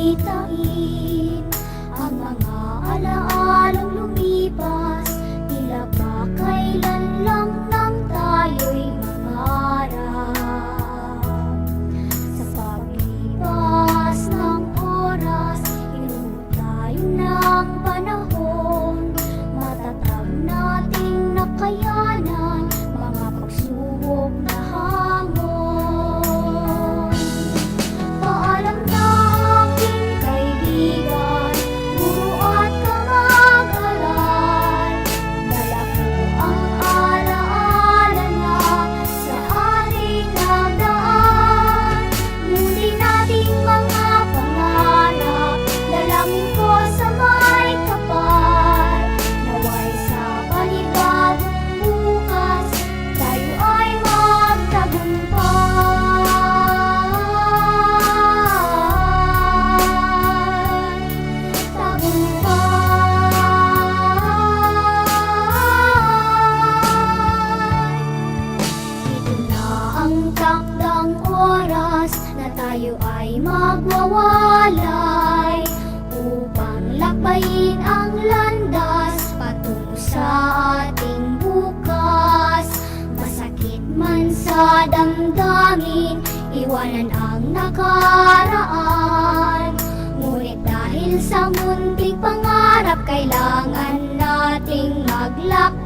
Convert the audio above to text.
balitain ang mga alaalang lumipas, tila ba kailan lang nang tayo'y mangarap. Sa paglipas ng oras, inuho tayo ng panahon, matatag nating nakayanan mga pagsubok na hamon. Paalam na aking kaibigan, guro at kamag-aral, dala ko ang alaala na sa ating nagdaan. Muli nating mga pangarap, dalangin ko sa may kapal, naway sa panibagong bukas tayo ay magtagumpay. Ito na ang takdang oras na tayo ay magwawalay upang lakbayin ang landas patungo sa ating bukas. Masakit man sa damdamin, iwanan ang nakaraan, ngunit dahil sa munting pangarap, kailangan nating maglakbay.